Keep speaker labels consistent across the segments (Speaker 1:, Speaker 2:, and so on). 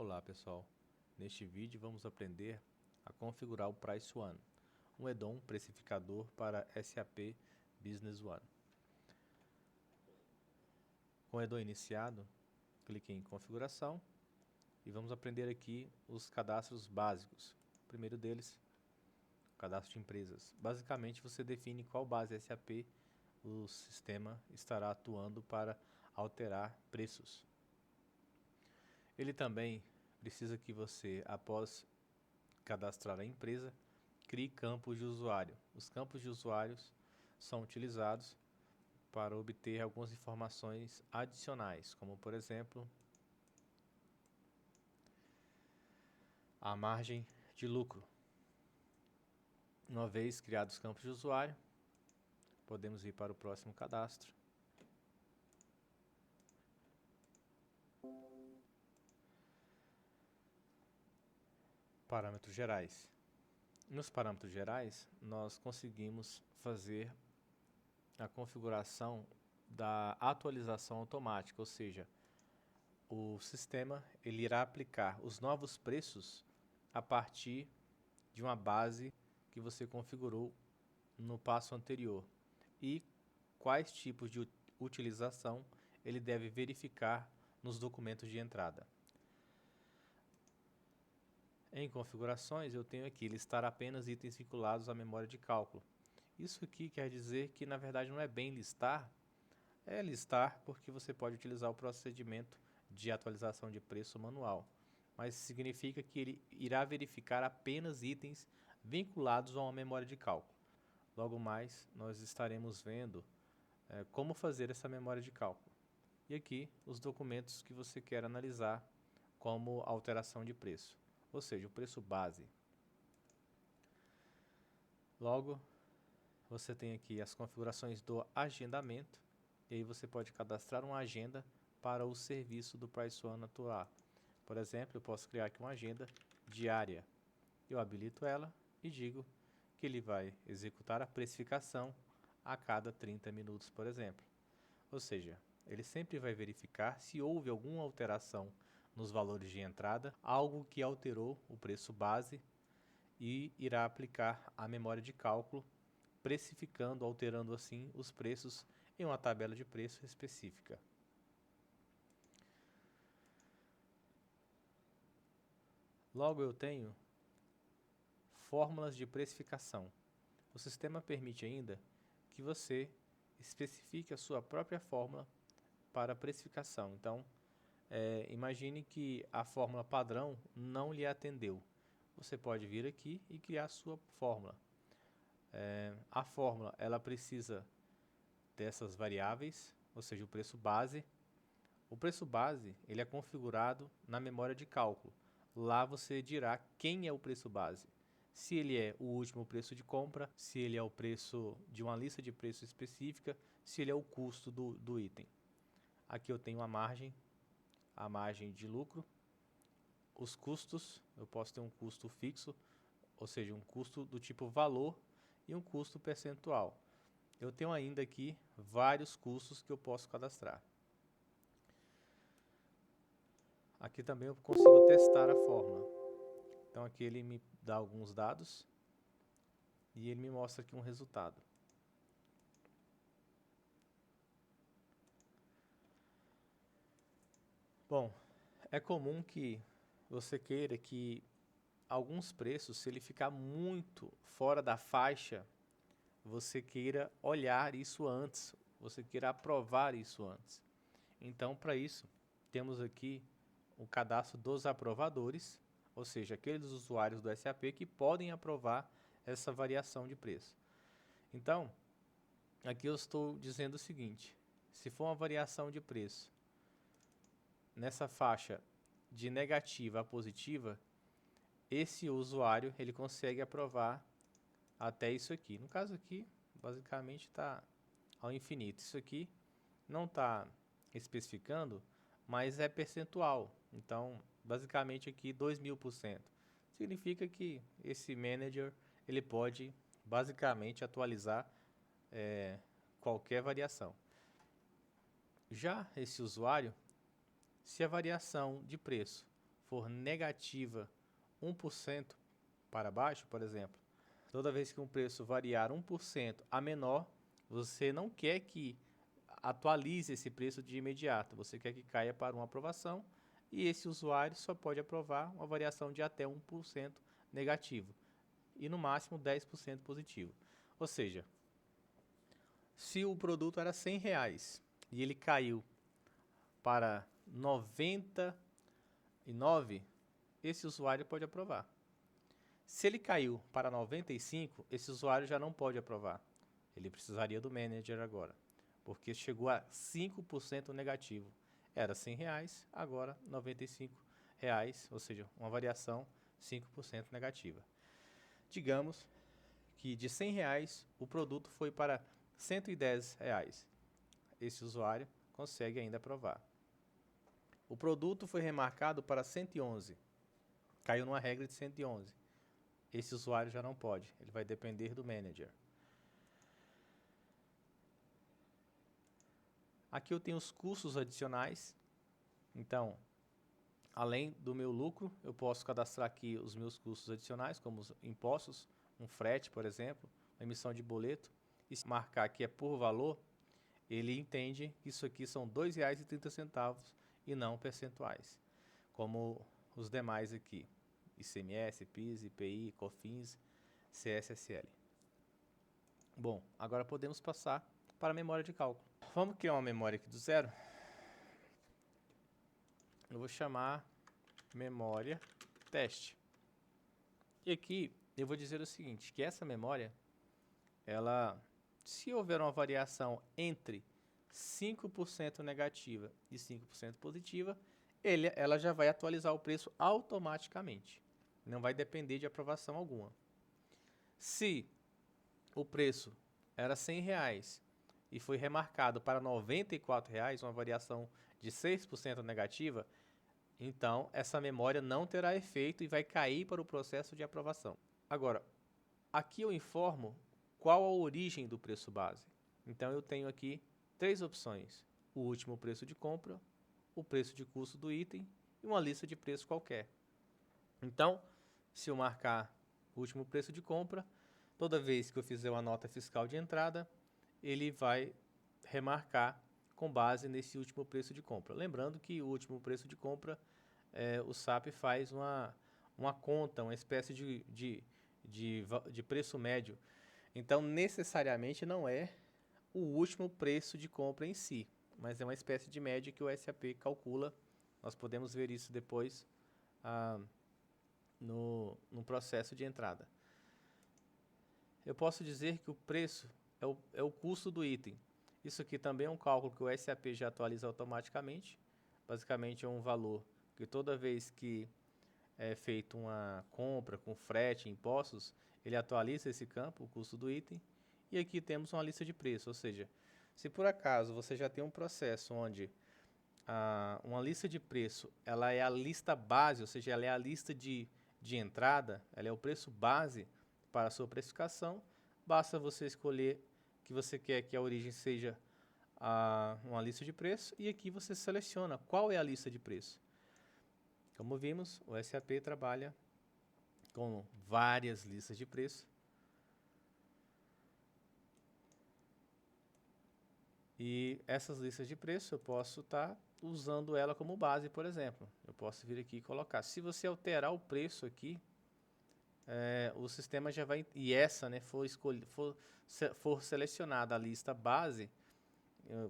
Speaker 1: Olá pessoal, neste vídeo vamos aprender a configurar o Price One, um add-on precificador para SAP Business One. Com o add-on iniciado, clique em configuração e vamos aprender aqui os cadastros básicos. O primeiro deles, cadastro de empresas. Basicamente você define qual base SAP o sistema estará atuando para alterar preços. Ele também precisa que você, após cadastrar a empresa, crie campos de usuário. Os campos de usuários são utilizados para obter algumas informações adicionais, como por exemplo, a margem de lucro. Uma vez criados os campos de usuário, podemos ir para o próximo cadastro. Parâmetros gerais. Nos parâmetros gerais, nós conseguimos fazer a configuração da atualização automática, ou seja, o sistema ele irá aplicar os novos preços a partir de uma base que você configurou no passo anterior e quais tipos de utilização ele deve verificar nos documentos de entrada. Em configurações, eu tenho aqui listar apenas itens vinculados à memória de cálculo. Isso aqui quer dizer que na verdade não é bem listar, é listar porque você pode utilizar o procedimento de atualização de preço manual, mas significa que ele irá verificar apenas itens vinculados a uma memória de cálculo. Logo mais, nós estaremos vendo como fazer essa memória de cálculo. E aqui, os documentos que você quer analisar como alteração de preço, ou seja, o preço base. Logo, você tem aqui as configurações do agendamento, e aí você pode cadastrar uma agenda para o serviço do Price One atuar. Por exemplo, eu posso criar aqui uma agenda diária. Eu habilito ela e digo que ele vai executar a precificação a cada 30 minutos, por exemplo. Ou seja, ele sempre vai verificar se houve alguma alteração nos valores de entrada, algo que alterou o preço base, e irá aplicar a memória de cálculo, precificando, alterando assim os preços em uma tabela de preço específica. Logo eu tenho fórmulas de precificação. O sistema permite ainda que você especifique a sua própria fórmula para precificação. Então, imagine que a fórmula padrão não lhe atendeu. Você pode vir aqui e criar a sua fórmula. A fórmula ela precisa dessas variáveis, ou seja, o preço base. O preço base ele é configurado na memória de cálculo. Lá você dirá quem é o preço base. Se ele é o último preço de compra, se ele é o preço de uma lista de preços específica, se ele é o custo do item. Aqui eu tenho a margem de lucro. Os custos, eu posso ter um custo fixo, ou seja, um custo do tipo valor e um custo percentual. Eu tenho ainda aqui vários custos que eu posso cadastrar. Aqui também eu consigo testar a fórmula. Então aqui ele me dá alguns dados e ele me mostra aqui um resultado. Bom, é comum que você queira que alguns preços, se ele ficar muito fora da faixa, você queira olhar isso antes, você queira aprovar isso antes. Então, para isso, temos aqui o cadastro dos aprovadores, ou seja, aqueles usuários do SAP que podem aprovar essa variação de preço. Então, aqui eu estou dizendo o seguinte: se for uma variação de preço nessa faixa de negativa a positiva, esse usuário ele consegue aprovar até isso aqui. No caso aqui, basicamente está ao infinito. Isso aqui não está especificando, mas é percentual. Então, basicamente aqui 2000%. Significa que esse manager ele pode basicamente atualizar qualquer variação. Já esse usuário, se a variação de preço for negativa 1% para baixo, por exemplo, toda vez que um preço variar 1% a menor, você não quer que atualize esse preço de imediato, você quer que caia para uma aprovação e esse usuário só pode aprovar uma variação de até 1% negativo e no máximo 10% positivo. Ou seja, se o produto era R$100 e ele caiu para 99, esse usuário pode aprovar. Se ele caiu para 95, esse usuário já não pode aprovar. Ele precisaria do manager agora, porque chegou a 5% negativo. Era R$100, agora R$95, ou seja, uma variação 5% negativa. Digamos que de R$100 o produto foi para R$110. Esse usuário consegue ainda aprovar. O produto foi remarcado para 111. Caiu numa regra de 111. Esse usuário já não pode, ele vai depender do manager. Aqui eu tenho os custos adicionais. Então, além do meu lucro, eu posso cadastrar aqui os meus custos adicionais, como os impostos, um frete, por exemplo, uma emissão de boleto. E se marcar que é por valor, ele entende que isso aqui são R$2,30 e não percentuais, como os demais aqui. ICMS, PIS, IPI, COFINS, CSSL. Bom, agora podemos passar para a memória de cálculo. Vamos criar uma memória aqui do zero. Eu vou chamar memória teste. E aqui eu vou dizer o seguinte, que essa memória, se houver uma variação entre 5% negativa e 5% positiva, ela já vai atualizar o preço automaticamente. Não vai depender de aprovação alguma. Se o preço era R$100 e foi remarcado para R$94, uma variação de 6% negativa, então essa memória não terá efeito e vai cair para o processo de aprovação. Agora, aqui eu informo qual a origem do preço base. Então eu tenho aqui 3 opções: o último preço de compra, o preço de custo do item e uma lista de preços qualquer. Então, se eu marcar o último preço de compra, toda vez que eu fizer uma nota fiscal de entrada, ele vai remarcar com base nesse último preço de compra. Lembrando que o último preço de compra, o SAP faz uma conta, uma espécie de preço médio. Então, necessariamente não é o último preço de compra em si, mas é uma espécie de média que o SAP calcula. Nós podemos ver isso depois no processo de entrada. Eu posso dizer que o preço é o custo do item. Isso aqui também é um cálculo que o SAP já atualiza automaticamente. Basicamente é um valor que toda vez que é feita uma compra com frete e impostos, ele atualiza esse campo, o custo do item. E aqui temos uma lista de preços, ou seja, se por acaso você já tem um processo onde uma lista de preço ela é a lista base, ou seja, ela é a lista de entrada, ela é o preço base para a sua precificação, basta você escolher que você quer que a origem seja uma lista de preço e aqui você seleciona qual é a lista de preço. Como vimos, o SAP trabalha com várias listas de preço. E essas listas de preço eu posso estar usando ela como base, por exemplo. Eu posso vir aqui e colocar. Se você alterar o preço aqui, o sistema já vai... E essa, né, for selecionada a lista base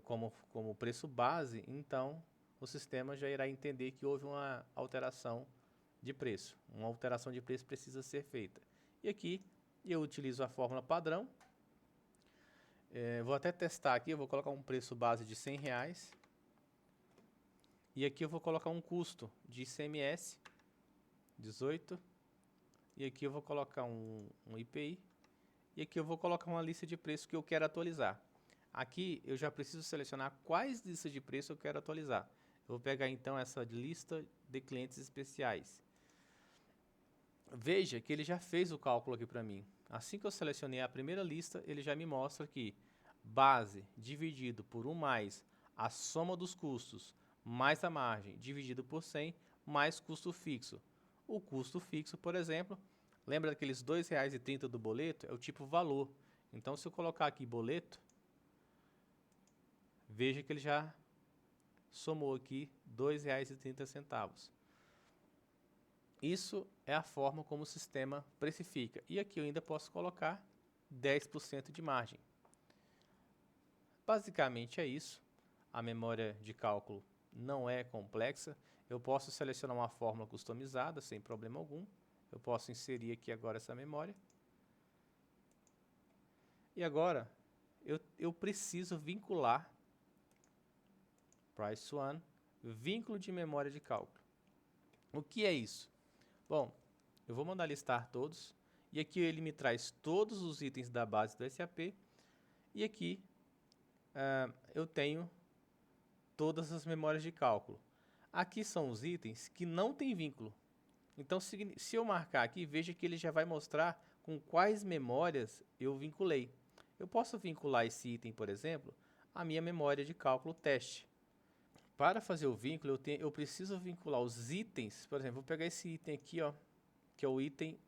Speaker 1: como preço base, então o sistema já irá entender que houve uma alteração de preço. Uma alteração de preço precisa ser feita. E aqui eu utilizo a fórmula padrão. Vou até testar aqui, eu vou colocar um preço base de R$100. E aqui eu vou colocar um custo de ICMS, 18. E aqui eu vou colocar um IPI. E aqui eu vou colocar uma lista de preços que eu quero atualizar. Aqui eu já preciso selecionar quais listas de preço eu quero atualizar. Eu vou pegar então essa lista de clientes especiais. Veja que ele já fez o cálculo aqui para mim. Assim que eu selecionei a primeira lista, ele já me mostra que base dividido por 1 mais a soma dos custos mais a margem dividido por 100 mais custo fixo. O custo fixo, por exemplo, lembra daqueles R$ 2,30 do boleto? É o tipo valor. Então, se eu colocar aqui boleto, veja que ele já somou aqui R$ 2,30. Isso é a forma como o sistema precifica. E aqui eu ainda posso colocar 10% de margem. Basicamente é isso. A memória de cálculo não é complexa. Eu posso selecionar uma fórmula customizada sem problema algum. Eu posso inserir aqui agora essa memória. E agora eu preciso vincular price one, vínculo de memória de cálculo. O que é isso? Bom, eu vou mandar listar todos. E aqui ele me traz todos os itens da base do SAP. E aqui eu tenho todas as memórias de cálculo. Aqui são os itens que não tem vínculo. Então, se eu marcar aqui, veja que ele já vai mostrar com quais memórias eu vinculei. Eu posso vincular esse item, por exemplo, à minha memória de cálculo teste. Para fazer o vínculo, eu preciso vincular os itens. Por exemplo, vou pegar esse item aqui, ó, que é o item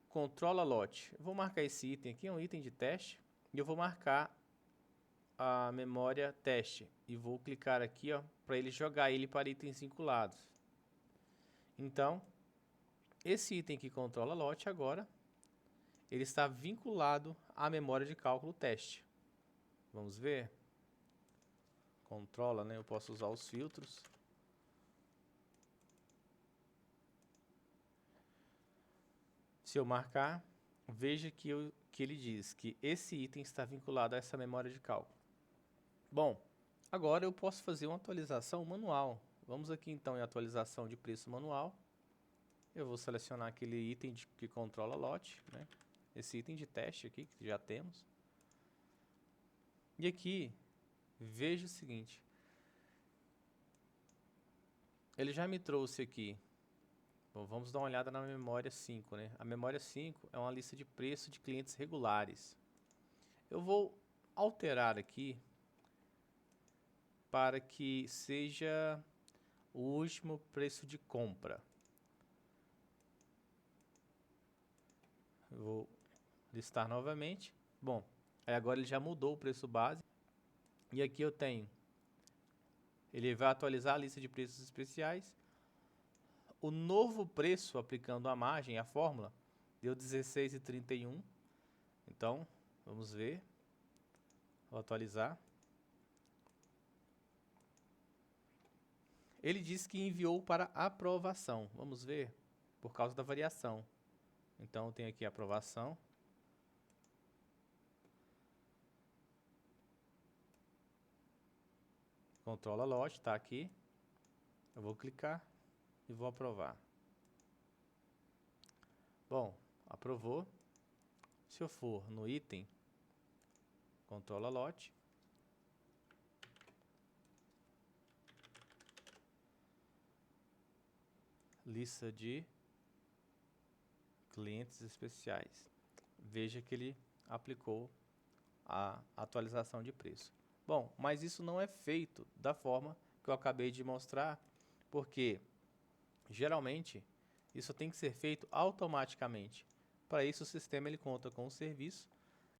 Speaker 1: controla lote. Eu vou marcar esse item aqui, é um item de teste, e eu vou marcar a memória teste e vou clicar aqui, ó, para ele jogar ele para itens vinculados. Então, esse item que controla lote agora, ele está vinculado à memória de cálculo teste. Vamos ver? Controla, né? Eu posso usar os filtros. Se eu marcar, veja que ele diz que esse item está vinculado a essa memória de cálculo. Bom, agora eu posso fazer uma atualização manual. Vamos aqui então em atualização de preço manual. Eu vou selecionar aquele item que controla lote, né? Esse item de teste aqui que já temos. E aqui, veja o seguinte. Ele já me trouxe aqui. Bom, vamos dar uma olhada na memória 5, né? A memória 5 é uma lista de preço de clientes regulares. Eu vou alterar aqui para que seja o último preço de compra. Eu vou listar novamente. Bom, aí agora ele já mudou o preço base. E aqui eu tenho. Ele vai atualizar a lista de preços especiais. O novo preço aplicando a margem, a fórmula, deu 16,31. Então, vamos ver. Vou atualizar. Ele diz que enviou para aprovação. Vamos ver, por causa da variação. Então, eu tenho aqui a aprovação. Controla lote, está aqui. Eu vou clicar e vou aprovar. Bom, aprovou. Se eu for no item, controla lote. Lista de clientes especiais. Veja que ele aplicou a atualização de preço. Bom, mas isso não é feito da forma que eu acabei de mostrar, porque geralmente isso tem que ser feito automaticamente. Para isso o sistema ele conta com um serviço